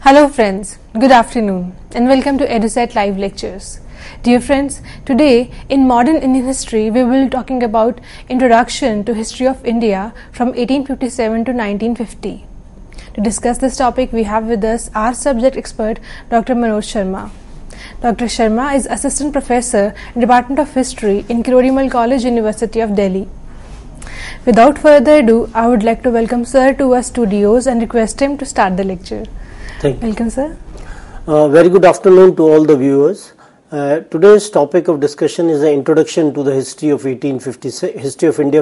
Hello friends, good afternoon and welcome to EduSet Live Lectures. Dear friends, today in Modern Indian History we will be talking about Introduction to History of India from 1857 to 1950. To discuss this topic we have with us our subject expert Dr. Manoj Sharma. Dr. Sharma is Assistant Professor in Department of History in Kirodimal College, University of Delhi. Without further ado, I would like to welcome Sir to our studios and request him to start the lecture. Thank you. Welcome, sir. Very good afternoon to all the viewers. Today's topic of discussion is the introduction to the history of India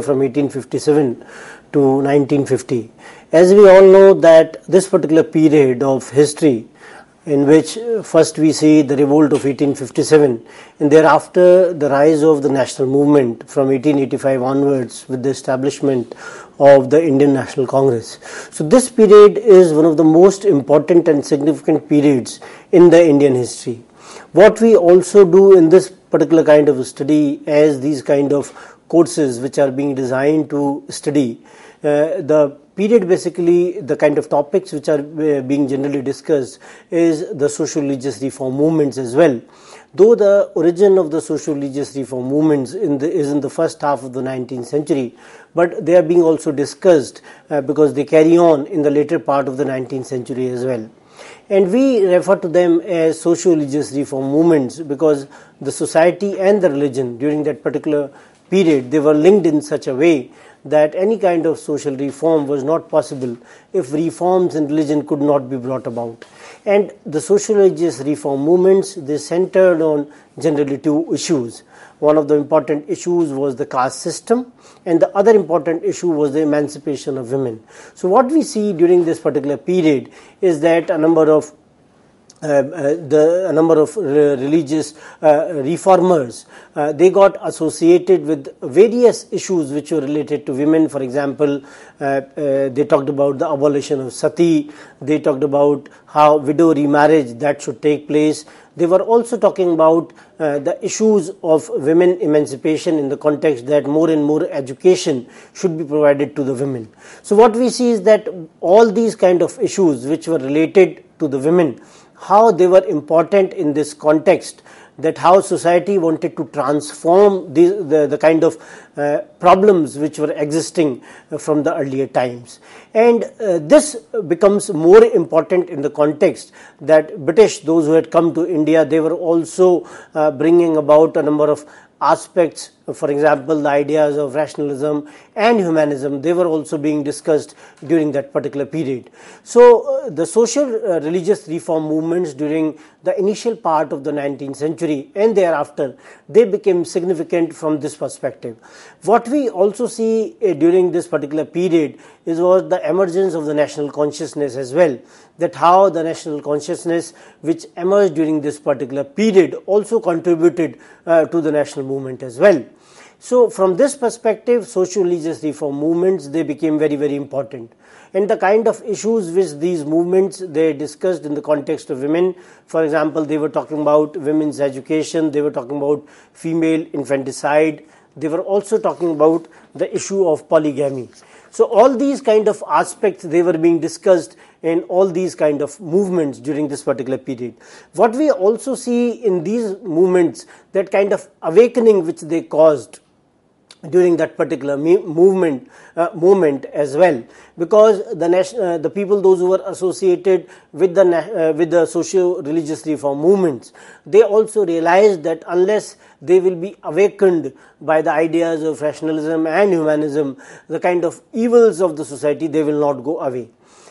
from 1857 to 1950. As we all know that this particular period of history, in which first we see the revolt of 1857 and thereafter the rise of the national movement from 1885 onwards with the establishment of the Indian National Congress. So this period is one of the most important and significant periods in the Indian history. What we also do in this particular kind of study as these kind of courses which are being designed to study the period, basically the kind of topics which are being generally discussed is the social-religious reform movements as well. Though the origin of the social-religious reform movements is in the first half of the 19th century, but they are being also discussed because they carry on in the later part of the 19th century as well. And we refer to them as social-religious reform movements because the society and the religion during that particular period, they were linked in such a way that any kind of social reform was not possible if reforms in religion could not be brought about. And the social-religious reform movements, they centered on generally two issues. One of the important issues was the caste system, and the other important issue was the emancipation of women. So what we see during this particular period is that a number of religious reformers, they got associated with various issues which were related to women. For example, they talked about the abolition of sati, they talked about how widow remarriage that should take place. They were also talking about the issues of women emancipation in the context that more and more education should be provided to the women. So what we see is that all these kind of issues which were related to the women, how they were important in this context, that how society wanted to transform the kind of problems which were existing from the earlier times. And this becomes more important in the context that British, those who had come to India, they were also bringing about a number of aspects. For example, the ideas of rationalism and humanism, they were also being discussed during that particular period. So the social religious reform movements during the initial part of the 19th century and thereafter, they became significant from this perspective. What we also see during this particular period was the emergence of the national consciousness as well, that how the national consciousness which emerged during this particular period also contributed to the national movement as well. So from this perspective, social-religious reform movements, they became very, very important. And the kind of issues which these movements, they discussed in the context of women, for example, they were talking about women's education, they were talking about female infanticide, they were also talking about the issue of polygamy. So all these kind of aspects, they were being discussed in all these kind of movements during this particular period. What we also see in these movements, that kind of awakening which they caused during that particular moment as well, because the people, those who were associated with the socio-religious reform movements, they also realized that unless they will be awakened by the ideas of rationalism and humanism, the kind of evils of the society, they will not go away.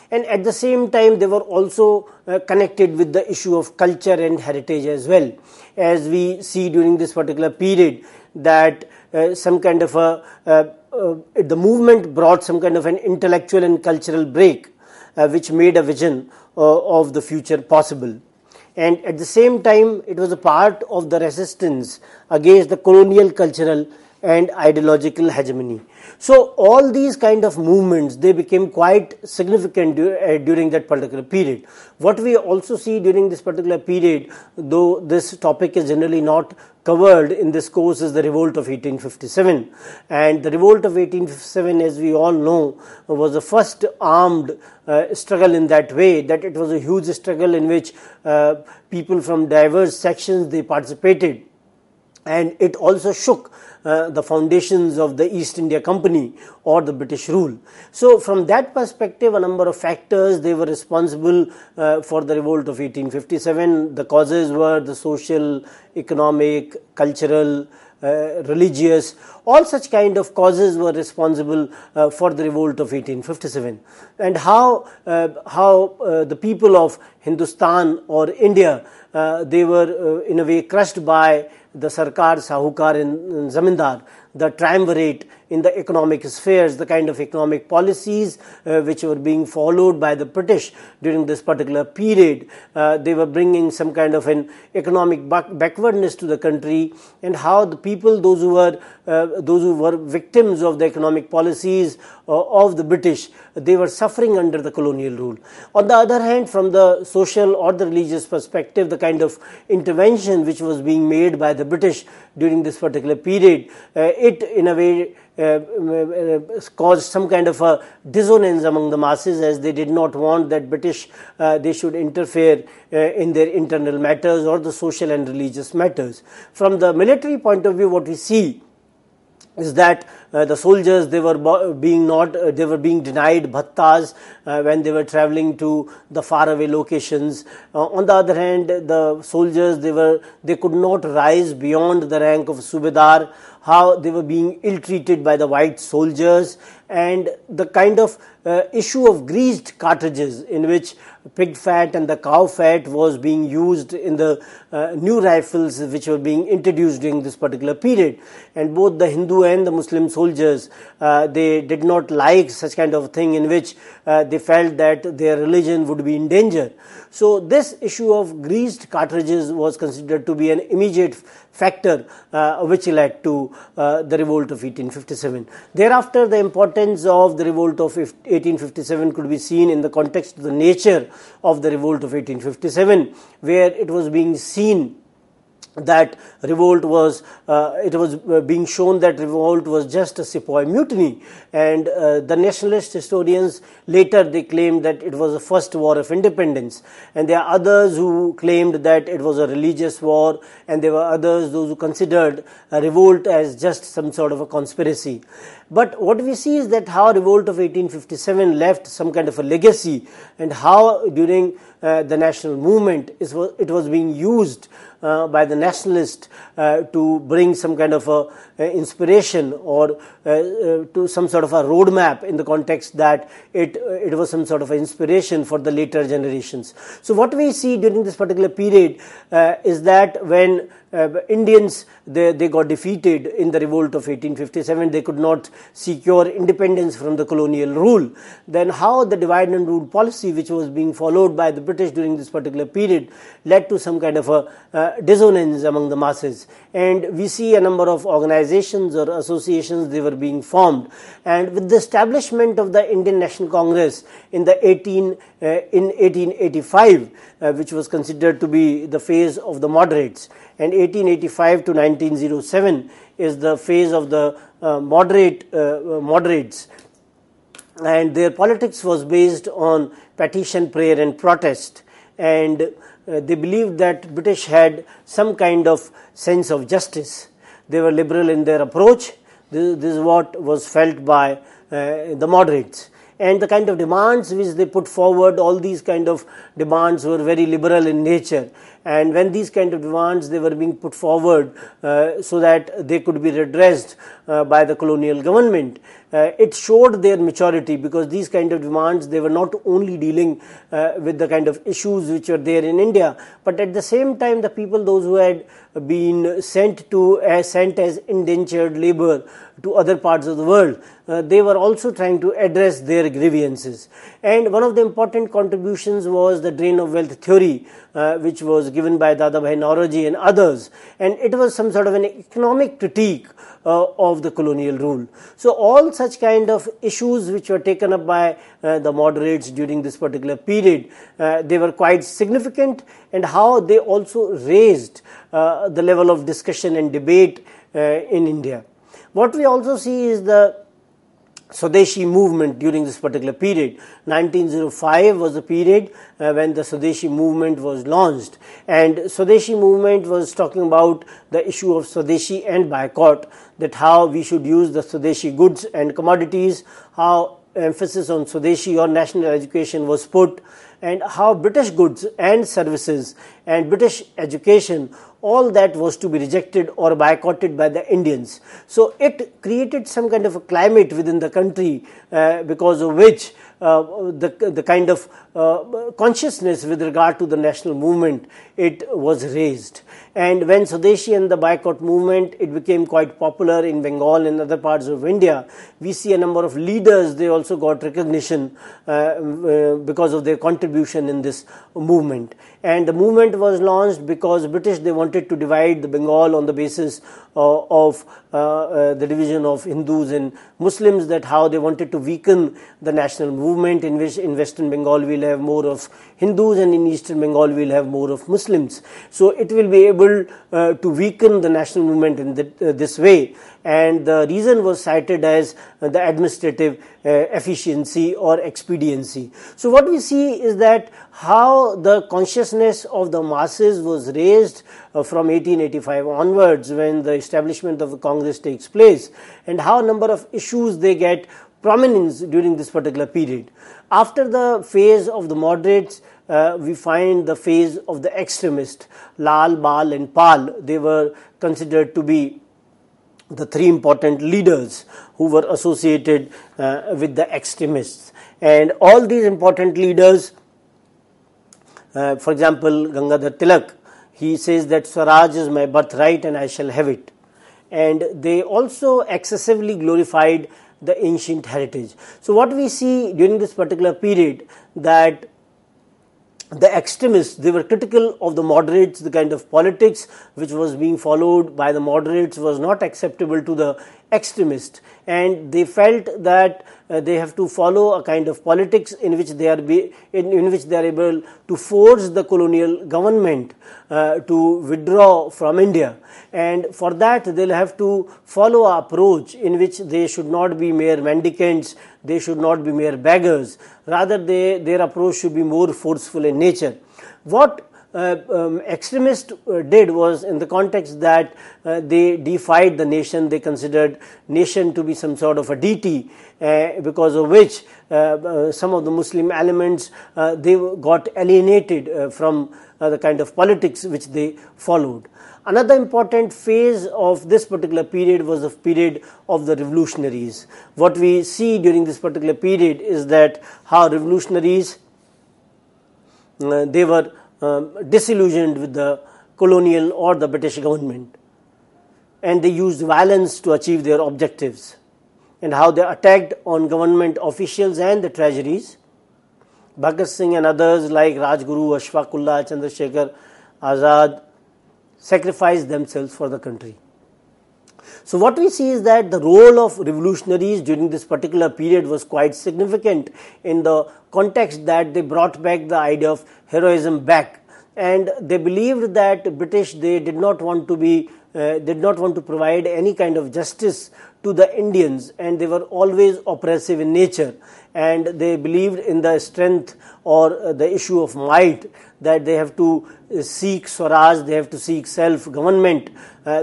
And at the same time, they were also connected with the issue of culture and heritage as well, as we see during this particular period that some kind of the movement brought some kind of an intellectual and cultural break which made a vision of the future possible. And at the same time, it was a part of the resistance against the colonial cultural and ideological hegemony. So all these kind of movements, they became quite significant during that particular period. What we also see during this particular period, though this topic is generally not covered in this course, is the revolt of 1857. And the revolt of 1857, as we all know, was the first armed struggle in that way, that it was a huge struggle in which people from diverse sections, they participated, and it also shook the foundations of the East India Company or the British rule. So from that perspective, a number of factors, they were responsible for the revolt of 1857. The causes were the social, economic, cultural, religious, all such kind of causes were responsible for the revolt of 1857. And how the people of Hindustan or India, they were in a way crushed by the Sarkar, Sahukar and Zamindar, the triumvirate in the economic spheres, the kind of economic policies which were being followed by the British during this particular period. They were bringing some kind of an economic backwardness to the country, and how the people, those who were victims of the economic policies of the British, they were suffering under the colonial rule. On the other hand, from the social or the religious perspective, the kind of intervention which was being made by the British during this particular period, it in a way caused some kind of a dissonance among the masses, as they did not want that British they should interfere in their internal matters or the social and religious matters. From the military point of view, what we see is that the soldiers, they were being denied bhattas when they were traveling to the faraway locations. On the other hand, the soldiers, they could not rise beyond the rank of subedar. How they were being ill-treated by the white soldiers, and the kind of issue of greased cartridges, in which pig fat and the cow fat was being used in the new rifles which were being introduced during this particular period. And both the Hindu and the Muslim soldiers, they did not like such kind of thing, in which they felt that their religion would be in danger. So this issue of greased cartridges was considered to be an immediate factor which led to the revolt of 1857. Thereafter, the importance of the revolt of 1857 could be seen in the context of the nature of the revolt of 1857, where it was being seen that revolt was, it was being shown that revolt was just a sepoy mutiny, and the nationalist historians later, they claimed that it was the first war of independence, and there are others who claimed that it was a religious war, and there were others, those who considered a revolt as just some sort of a conspiracy. But what we see is that how revolt of 1857 left some kind of a legacy, and how during the national movement it was being used by the nationalists to bring some kind of a inspiration, or to some sort of a roadmap, in the context that it was some sort of inspiration for the later generations. So what we see during this particular period is that when Indians, they got defeated in the revolt of 1857, they could not secure independence from the colonial rule. Then how the divide and rule policy which was being followed by the British during this particular period led to some kind of a dissonance among the masses. And we see a number of organizations or associations, they were being formed. And with the establishment of the Indian National Congress in 1885, which was considered to be the phase of the moderates, and 1885 to 1907 is the phase of the moderates, and their politics was based on petition, prayer and protest, and they believed that British had some kind of sense of justice. They were liberal in their approach. This is what was felt by the moderates. And the kind of demands which they put forward, all these kind of demands were very liberal in nature. And when these kind of demands, they were being put forward so that they could be redressed by the colonial government, it showed their maturity, because these kind of demands, they were not only dealing with the kind of issues which were there in India, but at the same time the people, those who had been sent as indentured labor to other parts of the world, they were also trying to address their grievances. And one of the important contributions was the drain of wealth theory, which was given by Dadabhai Naoroji and others, and it was some sort of an economic critique of the colonial rule. So all such kind of issues which were taken up by the moderates during this particular period, they were quite significant, and how they also raised the level of discussion and debate in India. What we also see is the Swadeshi movement during this particular period. 1905 was the period when the Swadeshi movement was launched, and Swadeshi movement was talking about the issue of Swadeshi and boycott, that how we should use the Swadeshi goods and commodities, how emphasis on Swadeshi or national education was put, and how British goods and services and British education, all that was to be rejected or boycotted by the Indians. So it created some kind of a climate within the country because of which the kind of consciousness with regard to the national movement, it was raised. And when Swadeshi and the boycott movement, it became quite popular in Bengal and other parts of India, we see a number of leaders, they also got recognition because of their contribution in this movement. And the movement was launched because British, they wanted to divide the Bengal on the basis of the division of Hindus and Muslims, that how they wanted to weaken the national movement, in which in Western Bengal we'll have more of Hindus and in Eastern Bengal we'll have more of Muslims. So it will be able to weaken the national movement in this way, and the reason was cited as the administrative efficiency or expediency. So what we see is that how the consciousness of the masses was raised from 1885 onwards, when the establishment of the Congress takes place, and how a number of issues they get prominence during this particular period. After the phase of the moderates, we find the phase of the extremists. Lal, Bal and Pal, they were considered to be the three important leaders who were associated with the extremists. And all these important leaders, for example, Gangadhar Tilak, he says that Swaraj is my birthright and I shall have it. And they also excessively glorified the ancient heritage. So what we see during this particular period, that the extremists, they were critical of the moderates. The kind of politics which was being followed by the moderates was not acceptable to the extremists, and they felt that they have to follow a kind of politics in which they are able to force the colonial government to withdraw from India, and for that they'll have to follow an approach in which they should not be mere mendicants, they should not be mere beggars, rather their approach should be more forceful in nature. What extremists did was, in the context that they deified the nation, they considered nation to be some sort of a deity, because of which some of the Muslim elements, they got alienated from the kind of politics which they followed. Another important phase of this particular period was the period of the revolutionaries. What we see during this particular period is that how revolutionaries, they were disillusioned with the colonial or the British government, and they used violence to achieve their objectives, and how they attacked on government officials and the treasuries. Bhagat Singh and others like Rajguru, Ashfaq Ullah, Chandrasekhar Azad sacrificed themselves for the country. So what we see is that the role of revolutionaries during this particular period was quite significant in the context that they brought back the idea of heroism back, and they believed that British, they did not want to provide any kind of justice to the Indians, and they were always oppressive in nature, and they believed in the strength or the issue of might, that they have to seek Swaraj, they have to seek self-government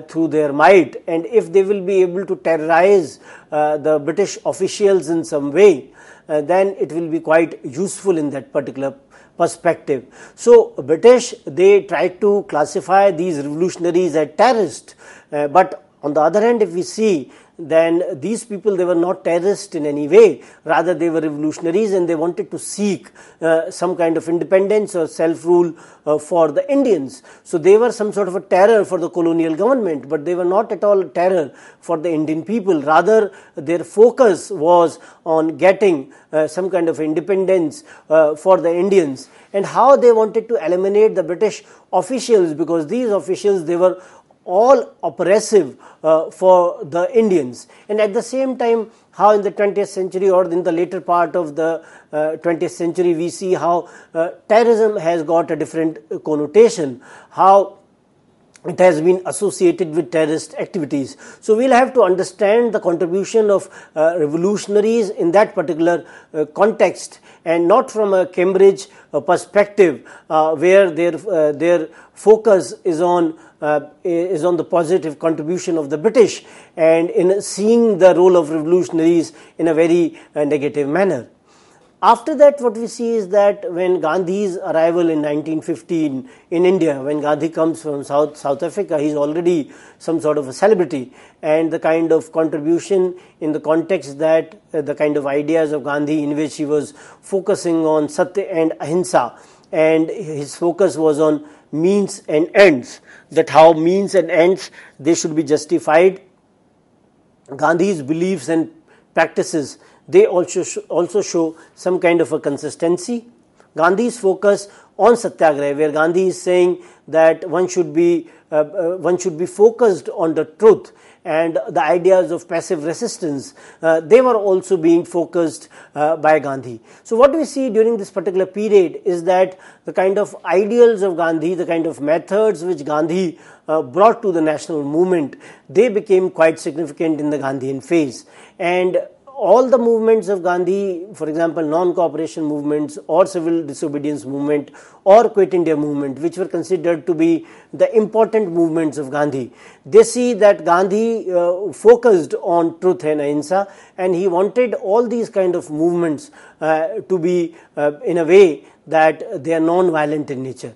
through their might, and if they will be able to terrorize the British officials in some way, then it will be quite useful in that particular perspective. So British, they tried to classify these revolutionaries as terrorists, but on the other hand, if we see then these people, they were not terrorists in any way. Rather, they were revolutionaries, and they wanted to seek some kind of independence or self-rule for the Indians. So they were some sort of a terror for the colonial government, but they were not at all a terror for the Indian people. Rather, their focus was on getting some kind of independence for the Indians, and how they wanted to eliminate the British officials, because these officials, they were all oppressive for the Indians. And at the same time, how in the 20th century or in the later part of the 20th century, we see how terrorism has got a different connotation, how it has been associated with terrorist activities. So we'll have to understand the contribution of revolutionaries in that particular context, and not from a Cambridge perspective where their focus is on the positive contribution of the British, and in seeing the role of revolutionaries in a very negative manner. After that, what we see is that when Gandhi's arrival in 1915 in India, when Gandhi comes from South Africa, he's already some sort of a celebrity, and the kind of contribution in the context that the kind of ideas of Gandhi, in which he was focusing on Satya and Ahimsa, and his focus was on means and ends, that how means and ends, they should be justified. Gandhi's beliefs and practices, they also show some kind of a consistency. Gandhi's focus on Satyagraha, where Gandhi is saying that one should be focused on the truth, and the ideas of passive resistance, they were also being focused by Gandhi. So what we see during this particular period is that the kind of ideals of Gandhi, the kind of methods which Gandhi brought to the national movement, they became quite significant in the Gandhian phase. And all the movements of Gandhi, for example, non-cooperation movements or civil disobedience movement or Quit India movement, which were considered to be the important movements of Gandhi, they see that Gandhi focused on truth and ahimsa, and he wanted all these kind of movements to be in a way that they are non-violent in nature.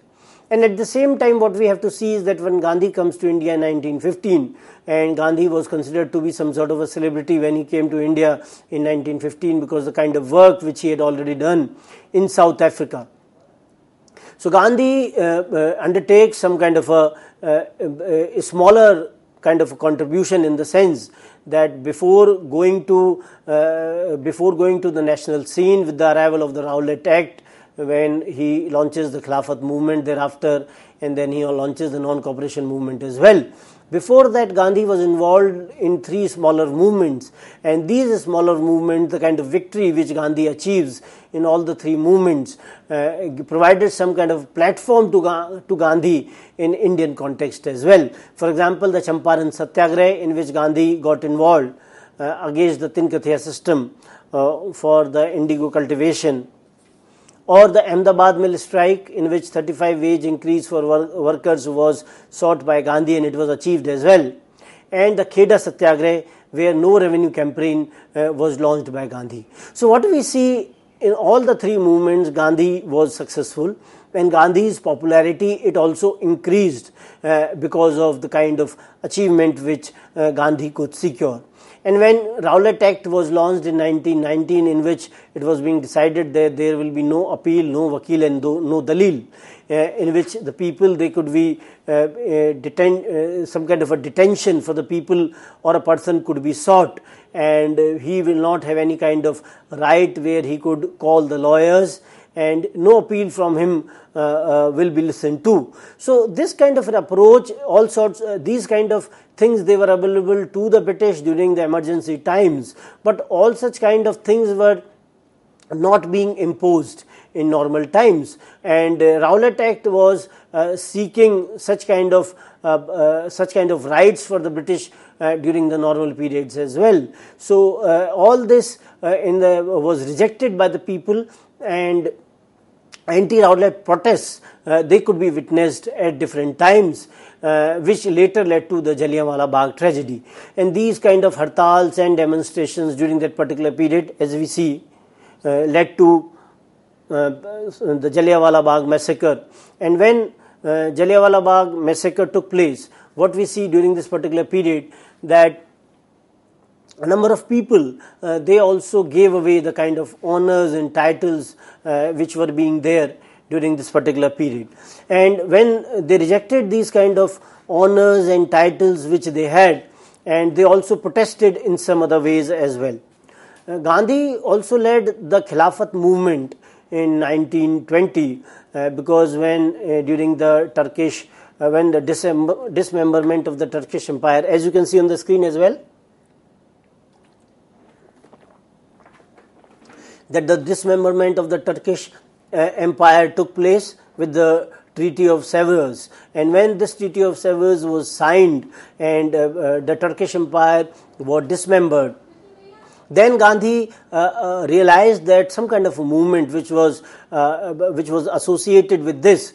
And at the same time, what we have to see is that when Gandhi comes to India in 1915, and Gandhi was considered to be some sort of a celebrity when he came to India in 1915, because the kind of work which he had already done in South Africa. So Gandhi undertakes some kind of a smaller kind of a contribution, in the sense that before going to the national scene with the arrival of the Rowlatt Act, when he launches the Khilafat movement thereafter, and then he launches the non-cooperation movement as well. Before that, Gandhi was involved in three smaller movements, and these smaller movements, the kind of victory which Gandhi achieves in all the three movements, provided some kind of platform to Gandhi in Indian context as well. For example, the Champaran Satyagraha, in which Gandhi got involved against the Tinkathia system for the indigo cultivation, or the Ahmedabad mill strike, in which 35 wage increase for workers was sought by Gandhi, and it was achieved as well. And the Kheda Satyagraha, where no revenue campaign was launched by Gandhi. So what we see in all the three movements, Gandhi was successful, and Gandhi's popularity, it also increased because of the kind of achievement which Gandhi could secure. And when Rowlatt Act was launched in 1919, in which it was being decided that there will be no appeal, no vakil, and no dalil, in which the people, they could be some kind of a detention for the people, or a person could be sought, and he will not have any kind of right where he could call the lawyers, and no appeal from him will be listened to. So this kind of an approach, all sorts, these kind of things, they were available to the British during the emergency times, but all such kind of things were not being imposed in normal times, and Rowlatt Act was seeking such kind of rights for the British during the normal periods as well. So all this was rejected by the people, and anti-Rowlatt protests, they could be witnessed at different times, which later led to the Jallianwala Bagh tragedy. And these kind of hartals and demonstrations during that particular period, as we see, led to the Jallianwala Bagh massacre. And when Jallianwala Bagh massacre took place, what we see during this particular period, that a number of people, they also gave away the kind of honors and titles which were being there during this particular period. And when they rejected these kind of honors and titles which they had, and they also protested in some other ways as well. Gandhi also led the Khilafat movement in 1920 because when during the Turkish, when the dismemberment of the Turkish Empire, as you can see on the screen as well, that the dismemberment of the Turkish Empire took place with the Treaty of Sevres, and when this Treaty of Sevres was signed and the Turkish Empire was dismembered, then Gandhi realized that some kind of a movement which was associated with this,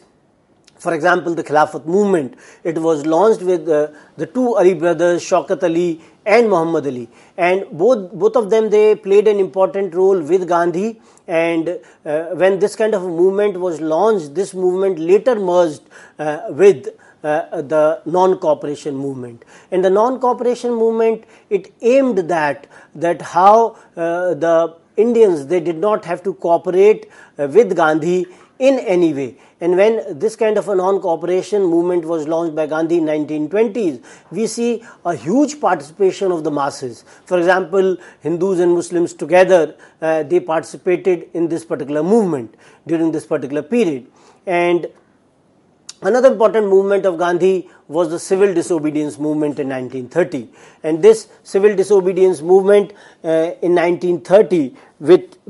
for example, the Khilafat movement, it was launched with the two Ali brothers, Shaukat Ali and Muhammad Ali, and both of them, they played an important role with Gandhi. And when this kind of a movement was launched, this movement later merged with the non-cooperation movement. And the non-cooperation movement, it aimed that how the Indians, they did not have to cooperate with Gandhi in any way. And when this kind of a non-cooperation movement was launched by Gandhi in 1920s, we see a huge participation of the masses. For example, Hindus and Muslims together, they participated in this particular movement during this particular period. And another important movement of Gandhi was the civil disobedience movement in 1930. And this civil disobedience movement in 1930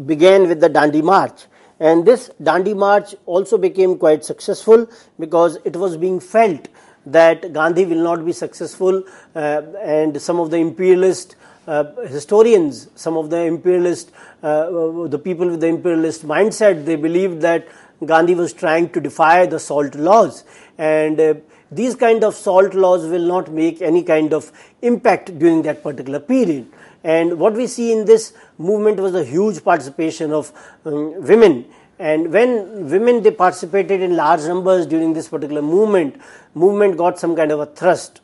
began with the Dandi March. And this Dandi March also became quite successful because it was being felt that Gandhi will not be successful, and some of the imperialist historians, some of the imperialist, the people with the imperialist mindset, they believed that Gandhi was trying to defy the salt laws, and these kind of salt laws will not make any kind of impact during that particular period. And what we see in this movement was a huge participation of women. And when women, they participated in large numbers during this particular movement got some kind of a thrust.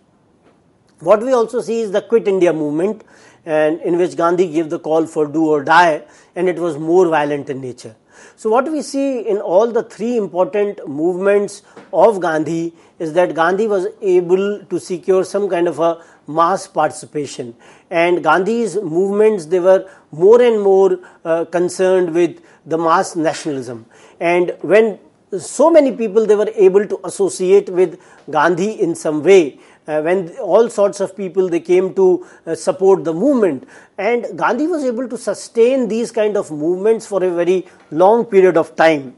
What we also see is the Quit India movement, and in which Gandhi gave the call for do or die, and it was more violent in nature. So what we see in all the three important movements of Gandhi is that Gandhi was able to secure some kind of a mass participation, and Gandhi's movements, they were more and more concerned with the mass nationalism. And when so many people, they were able to associate with Gandhi in some way, when all sorts of people, they came to support the movement, and Gandhi was able to sustain these kind of movements for a very long period of time.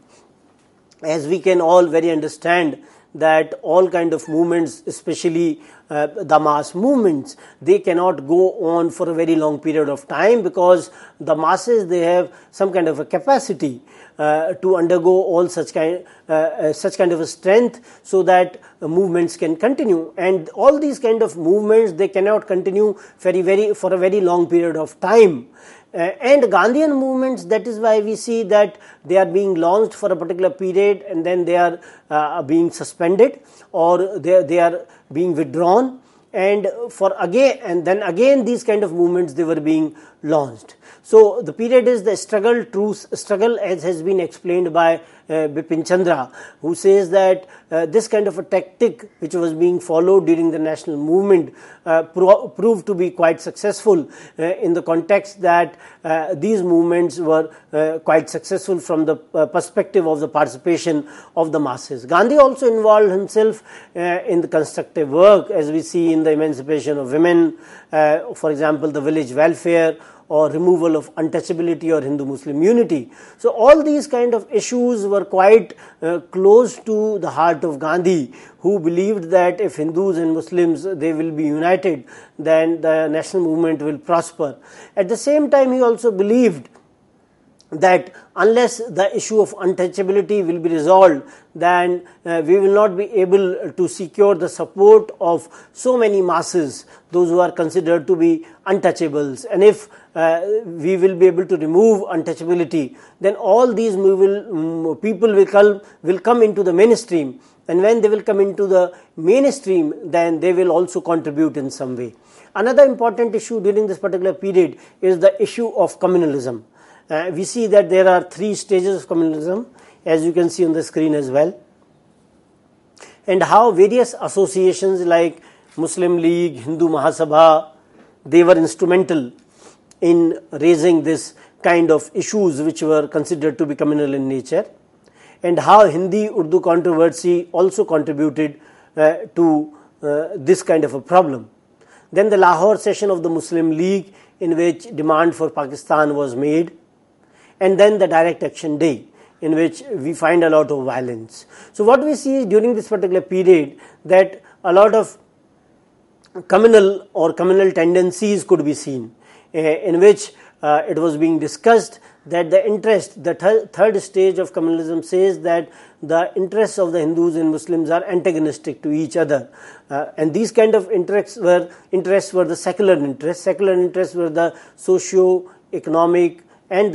As we can all very understand that all kind of movements, especially the mass movements, they cannot go on for a very long period of time, because the masses, they have some kind of a capacity to undergo all such kind of a strength, so that movements can continue. And all these kind of movements, they cannot continue for a very long period of time. And Gandhian movements, that is why we see that they are being launched for a particular period, and then they are being suspended, or they are being withdrawn, and then again these kind of movements, they were being launched. So the period is the struggle, as has been explained by Bipin Chandra, who says that this kind of a tactic which was being followed during the national movement proved to be quite successful in the context that these movements were quite successful from the perspective of the participation of the masses. Gandhi also involved himself in the constructive work, as we see in the emancipation of women, for example, the village welfare, or removal of untouchability or Hindu-Muslim unity. So all these kind of issues were quite close to the heart of Gandhi, who believed that if Hindus and Muslims, they will be united, then the national movement will prosper. At the same time, he also believed that unless the issue of untouchability will be resolved, then we will not be able to secure the support of so many masses, those who are considered to be untouchables. And if we will be able to remove untouchability, then all these people will come into the mainstream, and when they will come into the mainstream, then they will also contribute in some way. Another important issue during this particular period is the issue of communalism. We see that there are 3 stages of communalism, as you can see on the screen as well, and how various associations like Muslim League, Hindu Mahasabha, they were instrumental in raising this kind of issues which were considered to be communal in nature, and how Hindi-Urdu controversy also contributed to this kind of a problem. Then the Lahore session of the Muslim League, in which demand for Pakistan was made, and then the Direct Action Day, in which we find a lot of violence. So what we see during this particular period, that a lot of communal or communal tendencies could be seen, in which it was being discussed that the interest, the third stage of communalism says that the interests of the Hindus and Muslims are antagonistic to each other, and these kind of interests were the secular interests. Secular interests were the socio-economic and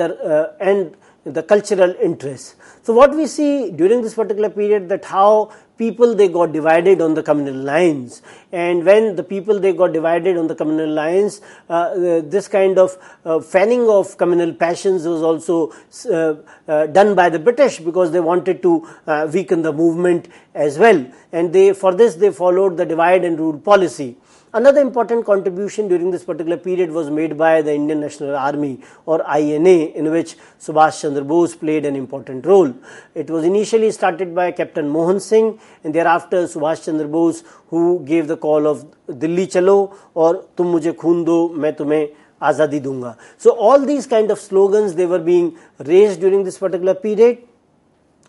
the cultural interests. So what we see during this particular period, that how people they got divided on the communal lines, and when the people they got divided on the communal lines, this kind of fanning of communal passions was also done by the British, because they wanted to weaken the movement as well, and for this they followed the divide and rule policy. Another important contribution during this particular period was made by the Indian National Army, or INA, in which Subhash Chandra Bose played an important role. It was initially started by Captain Mohan Singh, and thereafter Subhash Chandra Bose, who gave the call of Dilli Chalo, or Tum Mujhe Khoon Do, Main Tumhe Azadi Dunga. So all these kind of slogans, they were being raised during this particular period,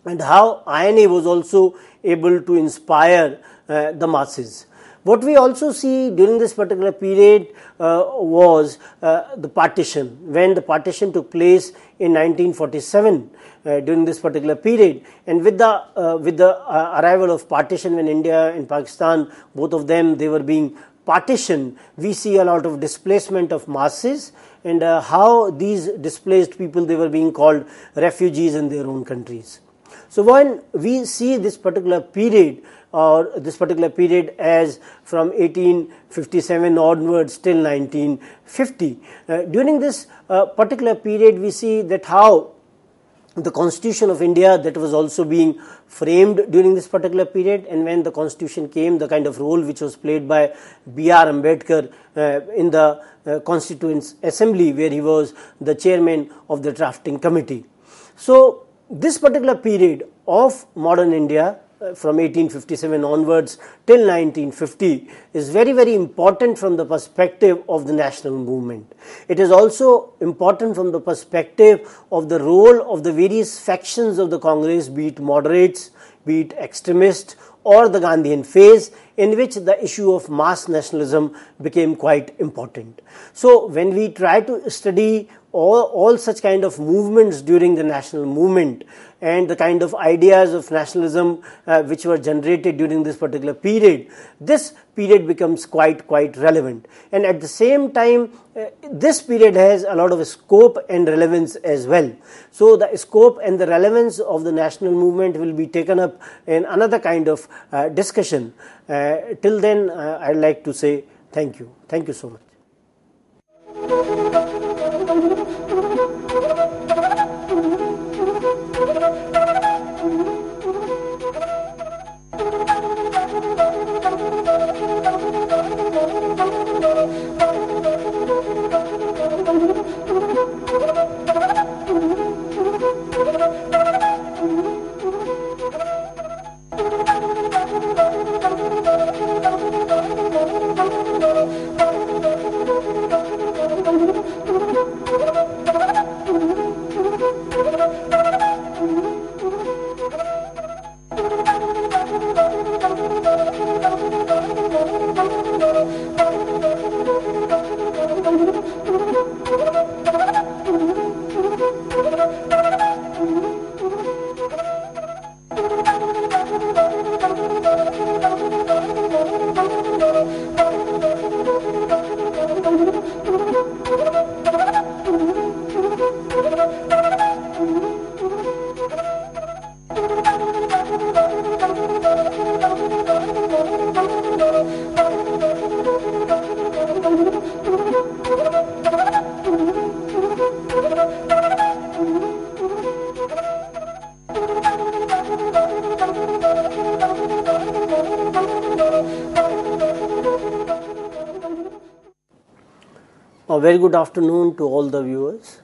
and how INA was also able to inspire the masses. What we also see during this particular period was the partition. When the partition took place in 1947, during this particular period, and with the arrival of partition, when India and Pakistan, both of them, they were being partitioned, we see a lot of displacement of masses, and how these displaced people, they were being called refugees in their own countries. So when we see this particular period, or this particular period as from 1857 onwards till 1950, during this particular period we see that how the Constitution of India, that was also being framed during this particular period, and when the Constitution came, the kind of role which was played by B.R. Ambedkar in the Constituent Assembly, where he was the chairman of the drafting committee. So this particular period of modern India, from 1857 onwards till 1950, is very, very important from the perspective of the national movement. It is also important from the perspective of the role of the various factions of the Congress, be it moderates, be it extremists, or the Gandhian phase, in which the issue of mass nationalism became quite important. So when we try to study all such kind of movements during the national movement, and the kind of ideas of nationalism which were generated during this particular period, this period becomes quite relevant. And at the same time, this period has a lot of scope and relevance as well. So the scope and the relevance of the national movement will be taken up in another kind of discussion. Till then, I'd like to say thank you. Thank you so much. very good afternoon to all the viewers.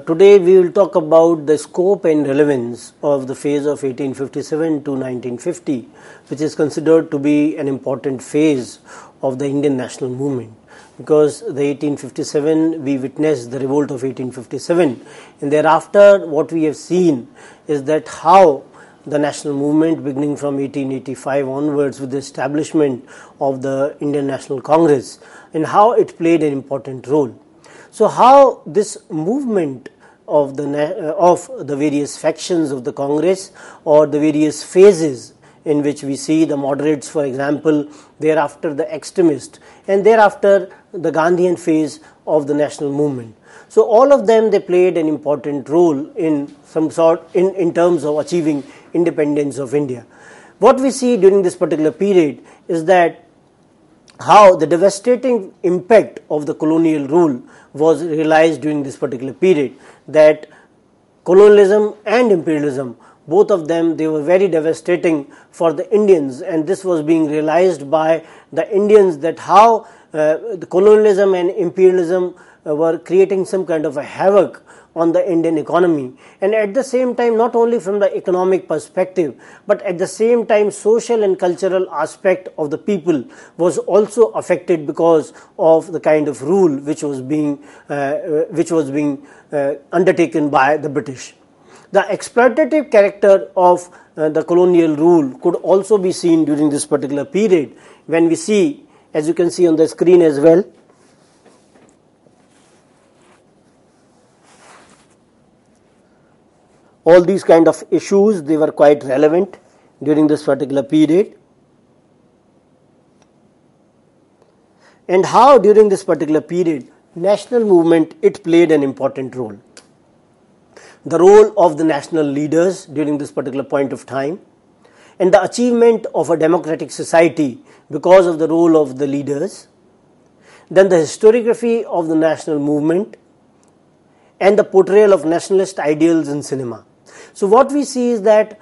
Today we will talk about the scope and relevance of the phase of 1857 to 1950, which is considered to be an important phase of the Indian national movement. Because the 1857 we witnessed the revolt of 1857, and thereafter what we have seen is that how the national movement beginning from 1885 onwards with the establishment of the Indian National Congress and how it played an important role. So how this movement of the various factions of the Congress or the various phases in which we see the moderates, for example, thereafter the extremists, and thereafter the Gandhian phase of the national movement. So all of them, they played an important role in some sort in terms of achieving independence of India. What we see during this particular period is that how the devastating impact of the colonial rule was realized during this particular period, that colonialism and imperialism, both of them, they were very devastating for the Indians, and this was being realized by the Indians, that how the colonialism and imperialism were creating some kind of a havoc on the Indian economy, and at the same time not only from the economic perspective but at the same time social and cultural aspect of the people was also affected because of the kind of rule which was being undertaken by the British. The exploitative character of the colonial rule could also be seen during this particular period when we see, as you can see on the screen as well, all these kind of issues, they were quite relevant during this particular period. And how during this particular period, national movement, it played an important role. The role of the national leaders during this particular point of time, and the achievement of a democratic society because of the role of the leaders, then the historiography of the national movement, and the portrayal of nationalist ideals in cinema. So what we see is that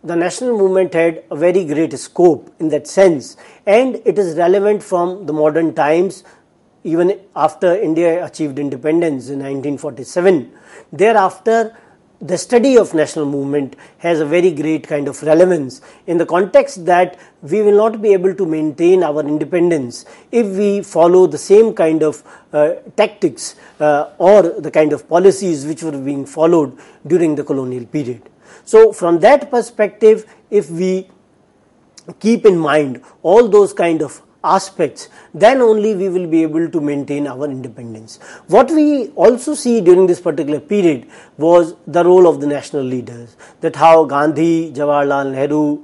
the national movement had a very great scope in that sense, and it is relevant from the modern times, even after India achieved independence in 1947. Thereafter, the study of national movement has a very great kind of relevance in the context that we will not be able to maintain our independence if we follow the same kind of tactics or the kind of policies which were being followed during the colonial period. So from that perspective, if we keep in mind all those kind of aspects, then only we will be able to maintain our independence. What we also see during this particular period was the role of the national leaders, that how Gandhi, Jawaharlal Nehru,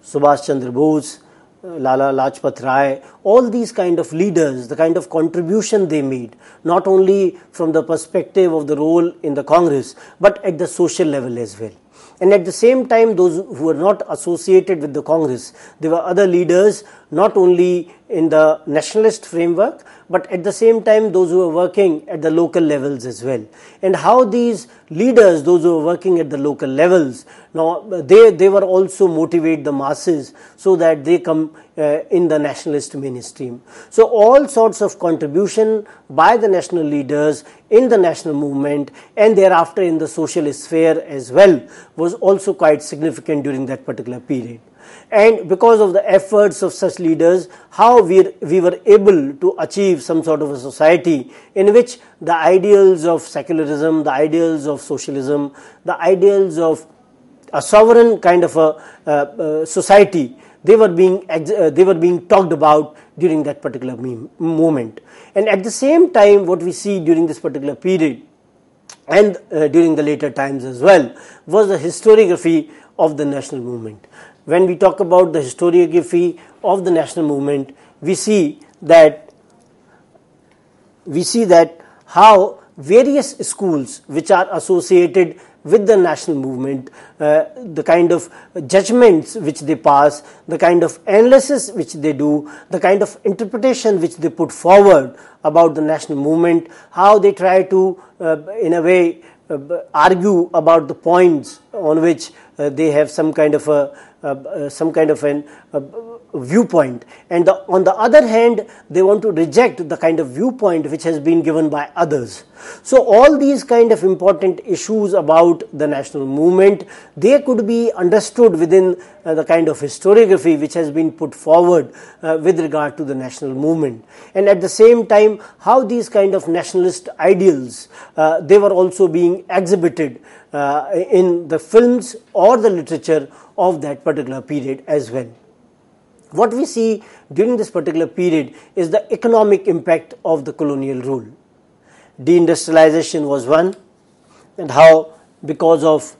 Subhash Chandra Bose, Lala Lajpat Rai, all these kind of leaders, the kind of contribution they made, not only from the perspective of the role in the Congress, but at the social level as well. And at the same time, those who were not associated with the Congress, there were other leaders, not only in the nationalist framework, but at the same time those who were working at the local levels as well. And how these leaders, those who were working at the local levels, now they were also motivate the masses so that they come in the nationalist mainstream. So all sorts of contribution by the national leaders in the national movement and thereafter in the social sphere as well was also quite significant during that particular period. And because of the efforts of such leaders, how we were able to achieve some sort of a society in which the ideals of secularism, the ideals of socialism, the ideals of a sovereign kind of a society, they were being talked about during that particular moment. And at the same time, what we see during this particular period and during the later times as well was the historiography of the national movement. When we talk about the historiography of the national movement, we see that how various schools which are associated with the national movement, the kind of judgments which they pass, the kind of analysis which they do, the kind of interpretation which they put forward about the national movement, how they try to in a way argue about the points on which they have some kind of an viewpoint, and on the other hand they want to reject the kind of viewpoint which has been given by others. So all these kind of important issues about the national movement, they could be understood within the kind of historiography which has been put forward with regard to the national movement, and at the same time how these kind of nationalist ideals they were also being exhibited in the films or the literature of that particular period as well. What we see during this particular period is the economic impact of the colonial rule. Deindustrialization was one, and how because of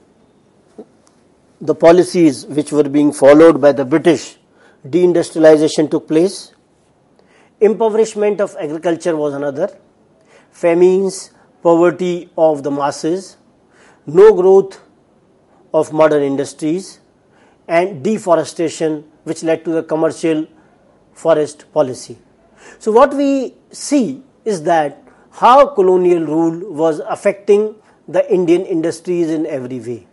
the policies which were being followed by the British, deindustrialization took place. Impoverishment of agriculture was another. Famines, poverty of the masses, no growth of modern industries, and deforestation, which led to the commercial forest policy. So what we see is that how colonial rule was affecting the Indian industries in every way,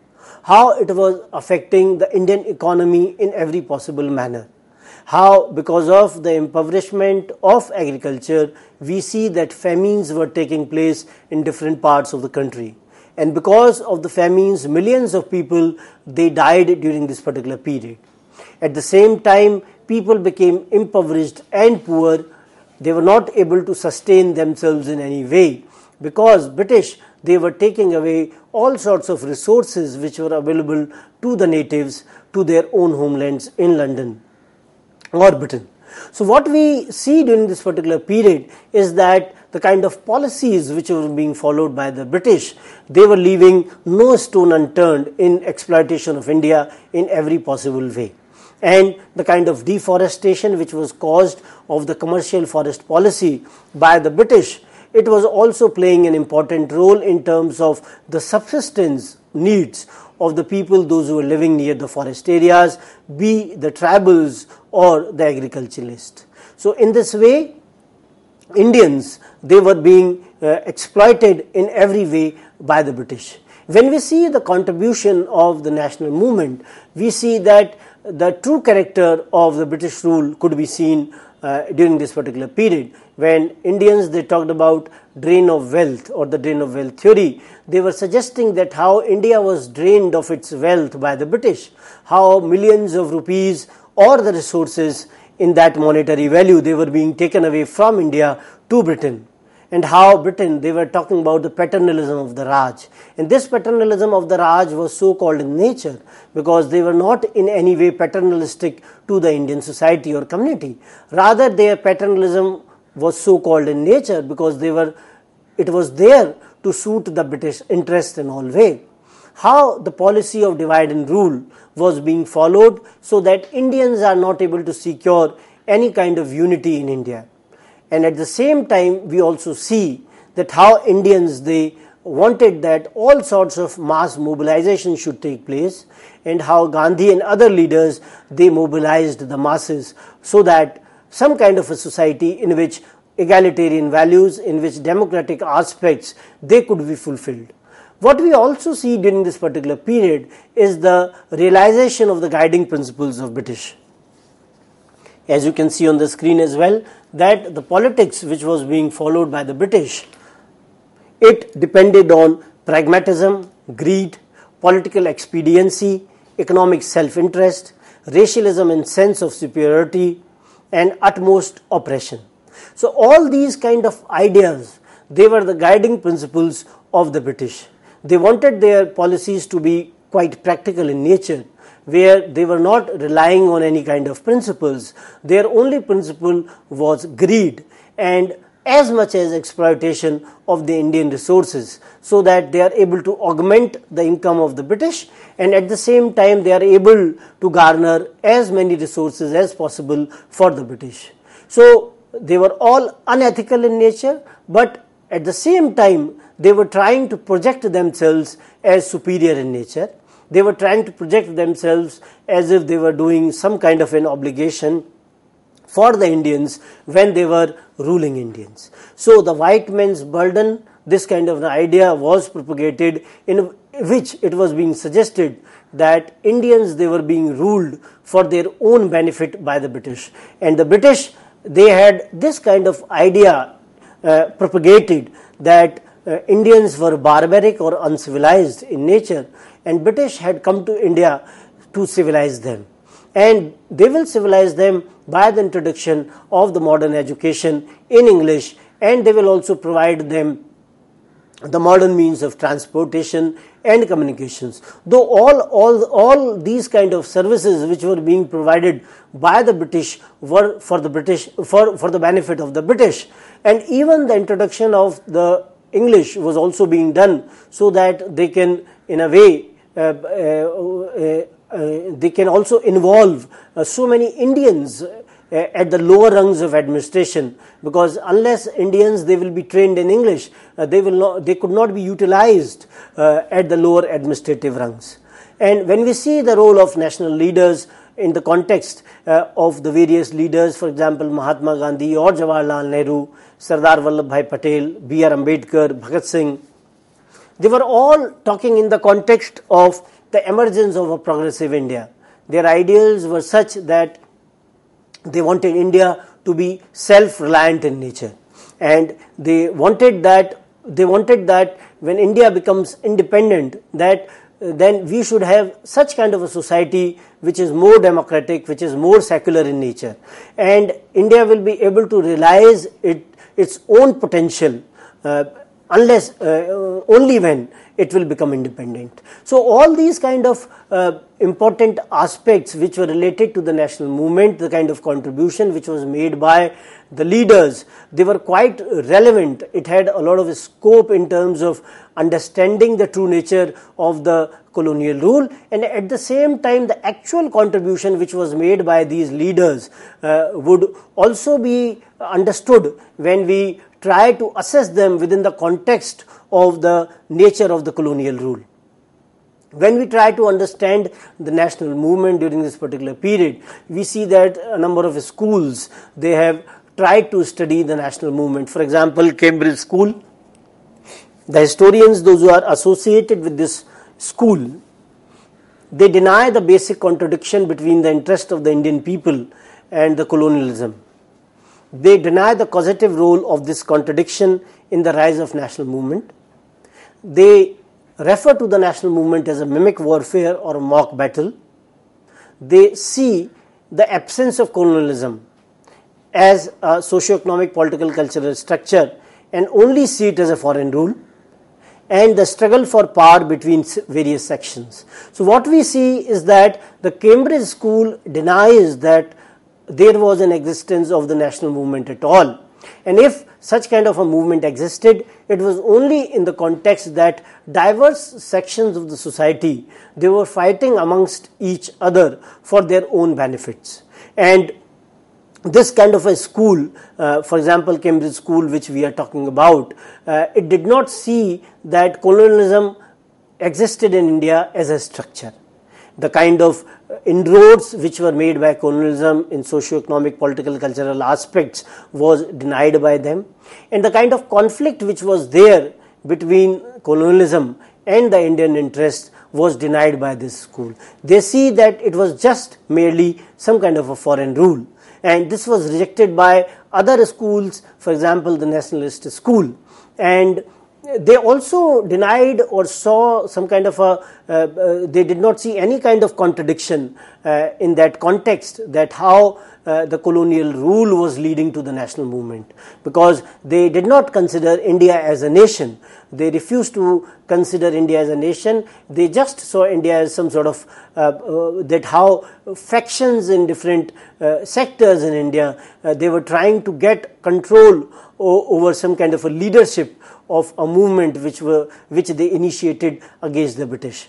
how it was affecting the Indian economy in every possible manner, how because of the impoverishment of agriculture we see that famines were taking place in different parts of the country, and because of the famines millions of people they died during this particular period. At the same time, people became impoverished and poor. They were not able to sustain themselves in any way because British, they were taking away all sorts of resources which were available to the natives to their own homelands in London or Britain. So what we see during this particular period is that the kind of policies which were being followed by the British, they were leaving no stone unturned in exploitation of India in every possible way. And the kind of deforestation which was caused of the commercial forest policy by the British, it was also playing an important role in terms of the subsistence needs of the people, those who were living near the forest areas, be the tribals or the agriculturalists. So in this way, Indians, they were being exploited in every way by the British. When we see the contribution of the national movement, we see that the true character of the British rule could be seen during this particular period. When Indians, they talked about drain of wealth or the drain of wealth theory, they were suggesting that how India was drained of its wealth by the British, how millions of rupees or the resources in that monetary value, they were being taken away from India to Britain. And how Britain, they were talking about the paternalism of the Raj. And this paternalism of the Raj was so called in nature because they were not in any way paternalistic to the Indian society or community. Rather, their paternalism was so called in nature because it was there to suit the British interest in all way. How the policy of divide and rule was being followed so that Indians are not able to secure any kind of unity in India. And at the same time, we also see that how Indians, they wanted that all sorts of mass mobilization should take place, and how Gandhi and other leaders, they mobilized the masses so that some kind of a society in which egalitarian values, in which democratic aspects, they could be fulfilled. What we also see during this particular period is the realization of the guiding principles of British. As you can see on the screen as well, that the politics which was being followed by the British, it depended on pragmatism, greed, political expediency, economic self-interest, racialism and sense of superiority, and utmost oppression. So all these kind of ideas, they were the guiding principles of the British. They wanted their policies to be quite practical in nature, where they were not relying on any kind of principles. Their only principle was greed and as much as exploitation of the Indian resources, so that they are able to augment the income of the British, and at the same time they are able to garner as many resources as possible for the British. So they were all unethical in nature, but at the same time they were trying to project themselves as superior in nature. They were trying to project themselves as if they were doing some kind of an obligation for the Indians when they were ruling Indians. So the white man's burden, this kind of an idea was propagated in which it was being suggested that Indians, they were being ruled for their own benefit by the British, and the British, they had this kind of idea propagated that Indians were barbaric or uncivilized in nature, and British had come to India to civilize them, and they will civilize them by the introduction of the modern education in English, and they will also provide them the modern means of transportation and communications. Though all these kind of services which were being provided by the British were for the benefit of the British, and even the introduction of the English was also being done so that they can, in a way, they can also involve so many Indians at the lower rungs of administration, because unless Indians, they will be trained in English, they could not be utilized at the lower administrative rungs. And when we see the role of national leaders in the context of the various leaders, for example, Mahatma Gandhi or Jawaharlal Nehru, Sardar Vallabhbhai Patel, B.R. Ambedkar, Bhagat Singh, they were all talking in the context of the emergence of a progressive India. Their ideals were such that they wanted India to be self-reliant in nature, and they wanted that when India becomes independent, that then we should have such kind of a society which is more democratic, which is more secular in nature, and India will be able to realize its own potential only when it will become independent. So all these kind of important aspects which were related to the national movement, the kind of contribution which was made by the leaders, they were quite relevant. It had a lot of scope in terms of understanding the true nature of the colonial rule, and at the same time the actual contribution which was made by these leaders would also be understood when we try to assess them within the context of the nature of the colonial rule. When we try to understand the national movement during this particular period, we see that a number of schools, they have tried to study the national movement. For example, Cambridge School, the historians, those who are associated with this school, they deny the basic contradiction between the interest of the Indian people and the colonialism. They deny the causative role of this contradiction in the rise of national movement. They refer to the national movement as a mimic warfare or a mock battle. They see the absence of colonialism as a socio-economic, political, cultural structure and only see it as a foreign rule, and the struggle for power between various sections. So what we see is that the Cambridge School denies that there was an existence of the national movement at all, and if such kind of a movement existed, it was only in the context that diverse sections of the society, they were fighting amongst each other for their own benefits. And this kind of a school, for example, Cambridge School, which we are talking about, it did not see that colonialism existed in India as a structure. The kind of inroads which were made by colonialism in socio-economic, political, cultural aspects was denied by them, and the kind of conflict which was there between colonialism and the Indian interest was denied by this school. They see that it was just merely some kind of a foreign rule, and this was rejected by other schools, for example, the nationalist school. And they also denied or saw some kind of they did not see any kind of contradiction in that context, that how the colonial rule was leading to the national movement, because they did not consider India as a nation. They refused to consider India as a nation. They just saw India as some sort of that how factions in different sectors in India, they were trying to get control over some kind of a leadership of a movement which they initiated against the British.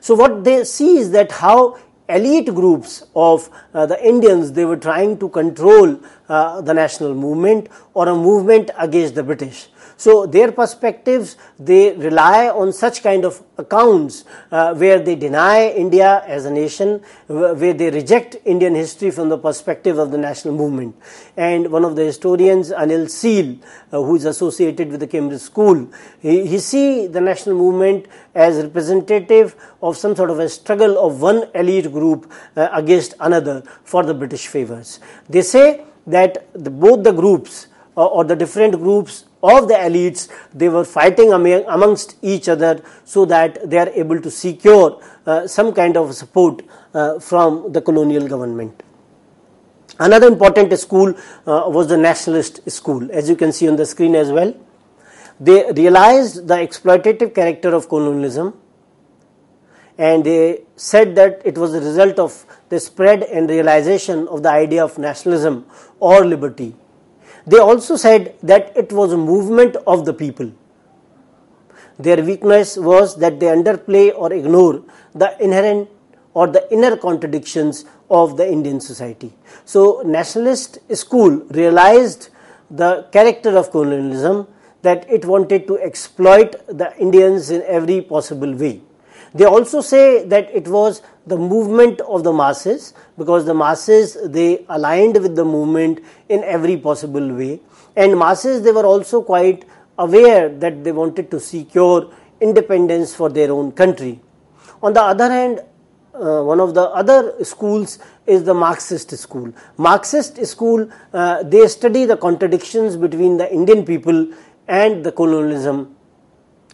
So what they see is that how elite groups of the Indians, they were trying to control the national movement or a movement against the British. So their perspectives, they rely on such kind of accounts where they deny India as a nation, where they reject Indian history from the perspective of the national movement. And one of the historians, Anil Seal, who is associated with the Cambridge School, he sees the national movement as representative of some sort of a struggle of one elite group against another for the British favours. They say that both the groups or the different groups of the elites, they were fighting amongst each other so that they are able to secure some kind of support from the colonial government. Another important school was the nationalist school, as you can see on the screen as well. They realized the exploitative character of colonialism, and they said that it was the result of the spread and realization of the idea of nationalism or liberty. They also said that it was a movement of the people. Their weakness was that they underplay or ignore the inherent or the inner contradictions of the Indian society. So nationalist school realized the character of colonialism, that it wanted to exploit the Indians in every possible way. They also say that it was the movement of the masses, because the masses, they aligned with the movement in every possible way, and masses, they were also quite aware that they wanted to secure independence for their own country. On the other hand, one of the other schools is the Marxist school. Marxist school, they study the contradictions between the Indian people and the colonialism,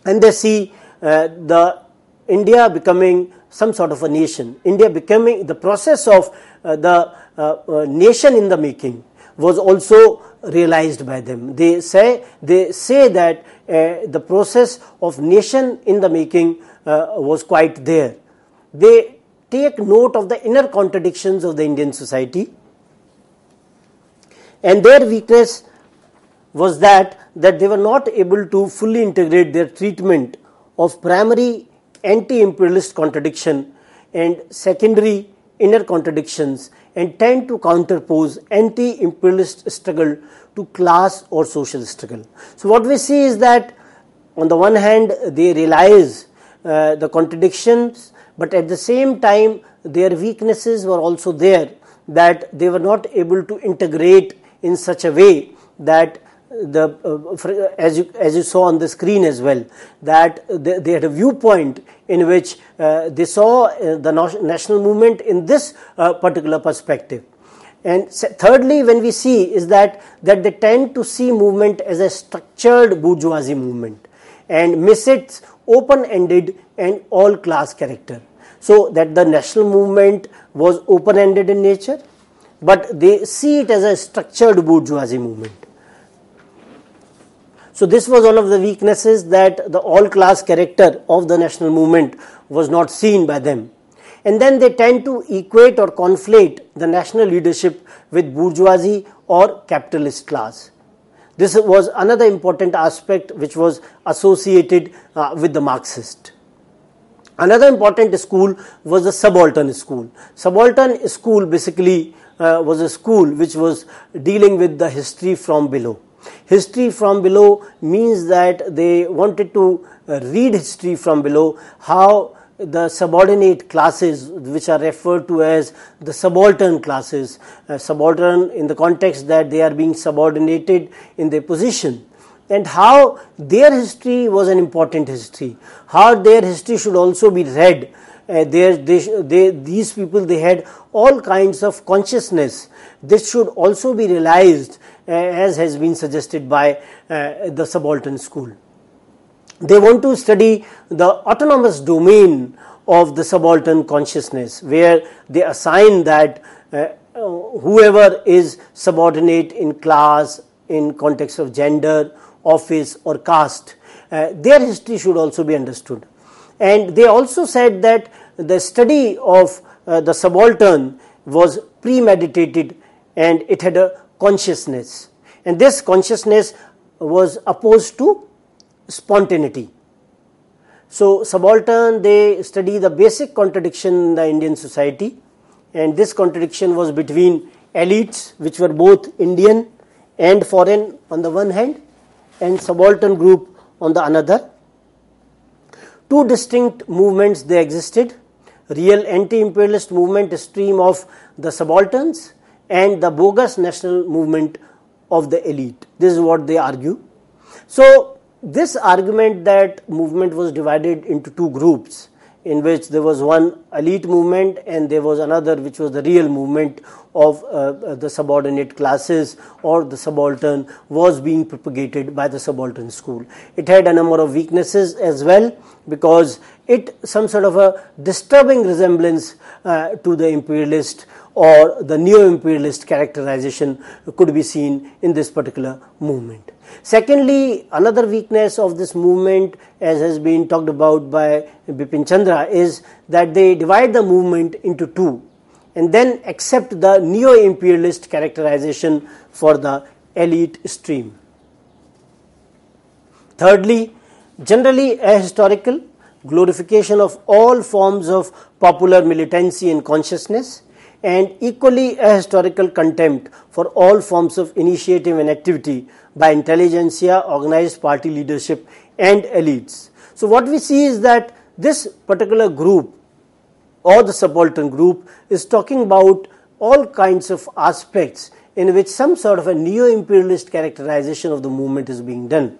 and they see the India becoming some sort of a nation. India becoming the process of the nation in the making was also realized by them. They say that the process of nation in the making was quite there. They take note of the inner contradictions of the Indian society, and their weakness was that they were not able to fully integrate their treatment of primary anti-imperialist contradiction and secondary inner contradictions, and tend to counterpose anti-imperialist struggle to class or social struggle. So what we see is that on the one hand they realize the contradictions, but at the same time their weaknesses were also there, that they were not able to integrate in such a way that as you saw on the screen as well, that they had a viewpoint in which they saw the national movement in this particular perspective. And thirdly, when we see is that they tend to see movement as a structured bourgeoisie movement and miss its open-ended and all-class character. So that the national movement was open-ended in nature, but they see it as a structured bourgeoisie movement. So this was one of the weaknesses, that the all-class character of the national movement was not seen by them. And then they tend to equate or conflate the national leadership with bourgeoisie or capitalist class. This was another important aspect which was associated with the Marxist. Another important school was the subaltern school. Subaltern school basically was a school which was dealing with the history from below. History from below means that they wanted to read history from below, how the subordinate classes, which are referred to as the subaltern classes, subaltern in the context that they are being subordinated in their position, and how their history was an important history, how their history should also be read. These people, they had all kinds of consciousness. This should also be realized, as has been suggested by the subaltern school. They want to study the autonomous domain of the subaltern consciousness, where they assign that whoever is subordinate in class, in context of gender, office or caste, their history should also be understood. And they also said that the study of the subaltern was premeditated and it had a consciousness. And this consciousness was opposed to spontaneity. So subaltern, they study the basic contradiction in the Indian society, and this contradiction was between elites, which were both Indian and foreign on the one hand, and subaltern group on the another. Two distinct movements they existed, real anti-imperialist movement stream of the subalterns and the bogus national movement of the elite. This is what they argue. So this argument that movement was divided into two groups, in which there was one elite movement and there was another which was the real movement of the subordinate classes or the subaltern, was being propagated by the subaltern school. It had a number of weaknesses as well, because it some sort of a disturbing resemblance to the imperialist or the neo-imperialist characterization could be seen in this particular movement. Secondly, another weakness of this movement, as has been talked about by Bipin Chandra, is that they divide the movement into two and then accept the neo-imperialist characterization for the elite stream. Thirdly, generally ahistorical glorification of all forms of popular militancy and consciousness, and equally ahistorical contempt for all forms of initiative and activity by intelligentsia, organized party leadership and elites. So what we see is that this particular group or the subaltern group is talking about all kinds of aspects in which some sort of a neo-imperialist characterization of the movement is being done.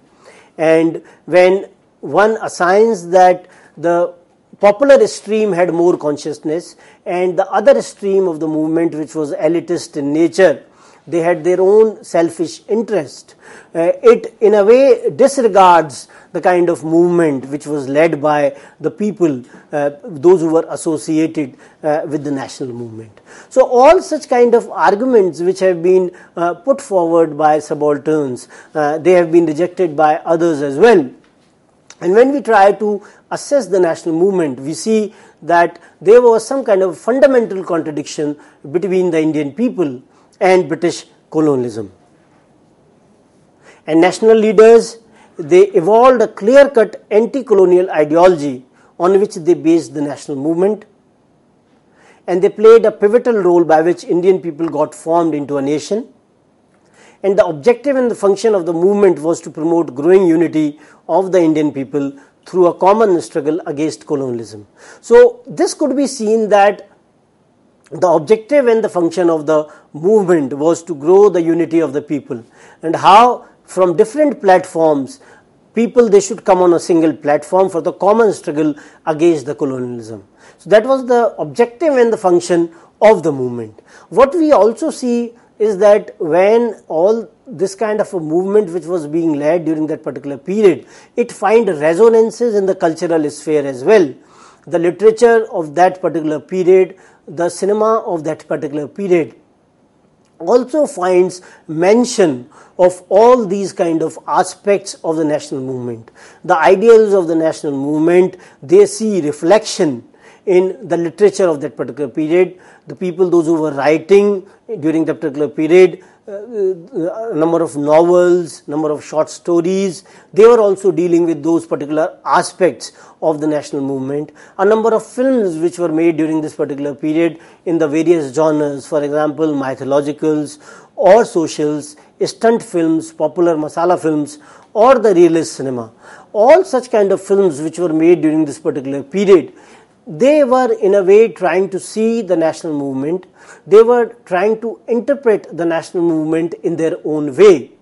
And when one assigns that the popular stream had more consciousness and the other stream of the movement, which was elitist in nature, they had their own selfish interest, it in a way disregards the kind of movement which was led by the people, those who were associated with the national movement. So all such kind of arguments which have been put forward by subalterns, they have been rejected by others as well. And when we try to assess the national movement, we see that there was some kind of fundamental contradiction between the Indian people and British colonialism. And national leaders, they evolved a clear-cut anti-colonial ideology on which they based the national movement, and they played a pivotal role by which Indian people got formed into a nation. And the objective and the function of the movement was to promote growing unity of the Indian people through a common struggle against colonialism. So this could be seen that the objective and the function of the movement was to grow the unity of the people, and how from different platforms people, they should come on a single platform for the common struggle against the colonialism. So that was the objective and the function of the movement. What we also see is that when all this kind of a movement which was being led during that particular period, it find resonances in the cultural sphere as well. The literature of that particular period, the cinema of that particular period also finds mention of all these kind of aspects of the national movement. The ideals of the national movement, they see reflection in the literature of that particular period. The people, those who were writing during that particular period, a number of novels, number of short stories, they were also dealing with those particular aspects of the national movement. A number of films which were made during this particular period in the various genres, for example, mythologicals or socials, stunt films, popular masala films, or the realist cinema. All such kind of films which were made during this particular period, they were in a way trying to see the national movement. They were trying to interpret the national movement in their own way,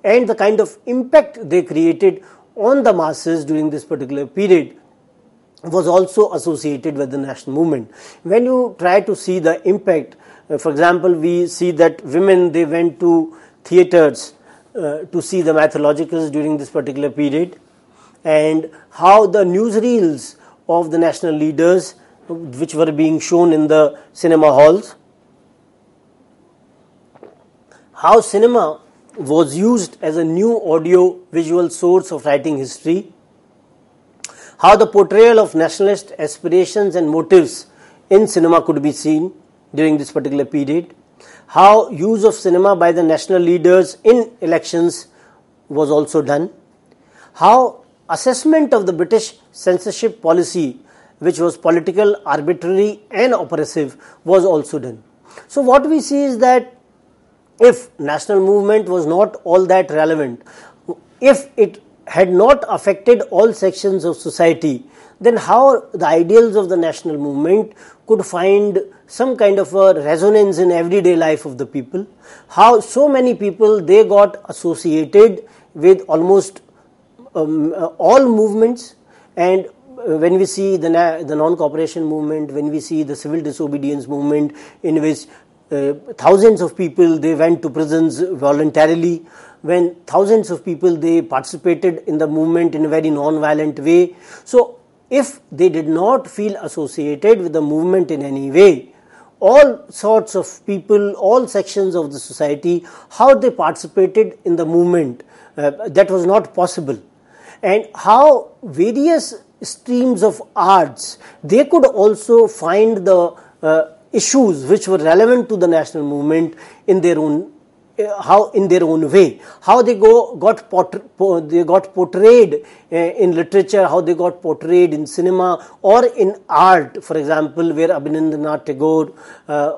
and the kind of impact they created on the masses during this particular period was also associated with the national movement. When you try to see the impact, for example, we see that women, they went to theatres to see the mythologicals during this particular period, and how the newsreels of the national leaders which were being shown in the cinema halls, how cinema was used as a new audio visual source of writing history, how the portrayal of nationalist aspirations and motives in cinema could be seen during this particular period, how use of cinema by the national leaders in elections was also done, how assessment of the British censorship policy, which was political, arbitrary and oppressive, was also done. So what we see is that if national movement was not all that relevant, if it had not affected all sections of society, then how the ideals of the national movement could find some kind of a resonance in everyday life of the people, how so many people, they got associated with almost all movements. And when we see the non-cooperation movement, when we see the civil disobedience movement, in which thousands of people, they went to prisons voluntarily, when thousands of people, they participated in the movement in a very non-violent way. So if they did not feel associated with the movement in any way, all sorts of people, all sections of the society, how they participated in the movement, that was not possible. And how various streams of arts, they could also find the issues which were relevant to the national movement in their own way, how they got portrayed in literature, how they got portrayed in cinema or in art. For example, where Abhinandannath Tagore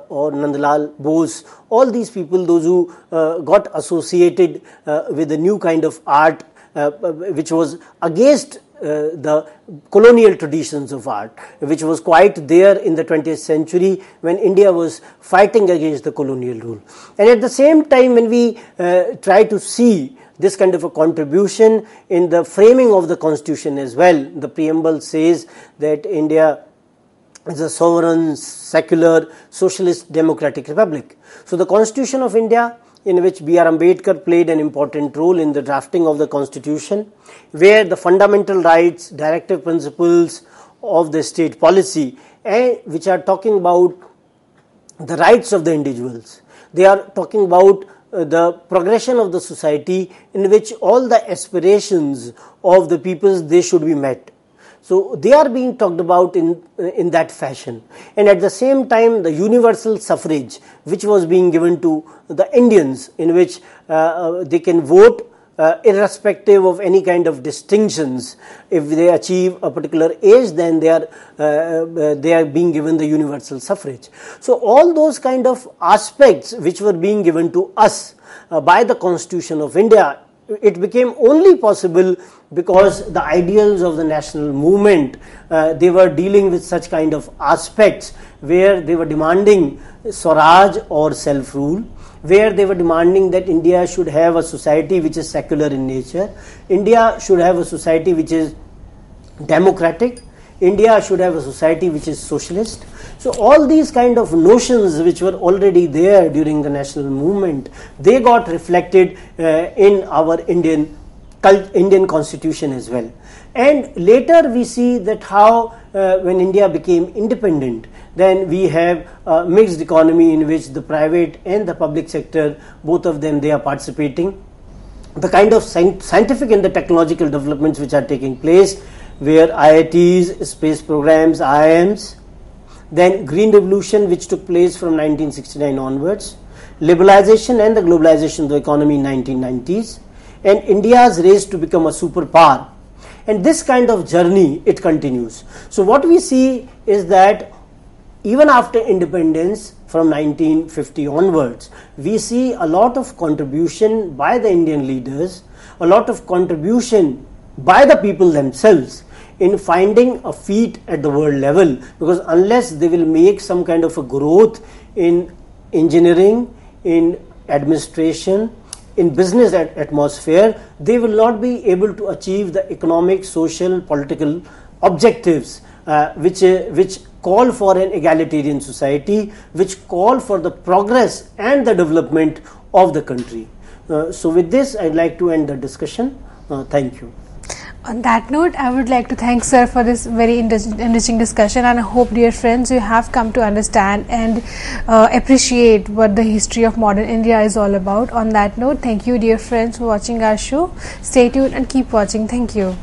or Nandalal Bose, all these people, those who got associated with a new kind of art which was against the colonial traditions of art, which was quite there in the 20th century when India was fighting against the colonial rule. And at the same time, when we try to see this kind of a contribution in the framing of the constitution as well, the preamble says that India is a sovereign, secular, socialist, democratic republic. So the Constitution of India, in which B.R. Ambedkar played an important role in the drafting of the constitution, where the fundamental rights, directive principles of the state policy, which are talking about the rights of the individuals, they are talking about the progression of the society in which all the aspirations of the peoples, they should be met. So they are being talked about in that fashion. And at the same time, the universal suffrage, which was being given to the Indians, in which they can vote irrespective of any kind of distinctions. If they achieve a particular age, then they are being given the universal suffrage. So all those kind of aspects which were being given to us by the Constitution of India, it became only possible because the ideals of the national movement, they were dealing with such kind of aspects where they were demanding Swaraj or self-rule, where they were demanding that India should have a society which is secular in nature, India should have a society which is democratic, India should have a society which is socialist. So all these kind of notions which were already there during the national movement, they got reflected in our Indian constitution as well. And later we see that how when India became independent, then we have a mixed economy in which the private and the public sector, both of them, they are participating. The kind of scientific and the technological developments which are taking place, where IITs, space programs, IIMs, then Green Revolution which took place from 1969 onwards, liberalization and the globalization of the economy in 1990s, and India's race to become a superpower. And this kind of journey, it continues. So what we see is that even after independence from 1950 onwards, we see a lot of contribution by the Indian leaders, a lot of contribution by the people themselves in finding a feat at the world level, because unless they will make some kind of a growth in engineering, in administration, in business atmosphere, they will not be able to achieve the economic, social, political objectives which call for an egalitarian society, which call for the progress and the development of the country. So with this, I'd like to end the discussion. Thank you. On that note, I would like to thank sir for this very enriching discussion, and I hope, dear friends, you have come to understand and appreciate what the history of modern India is all about. On that note, thank you, dear friends, for watching our show. Stay tuned and keep watching. Thank you.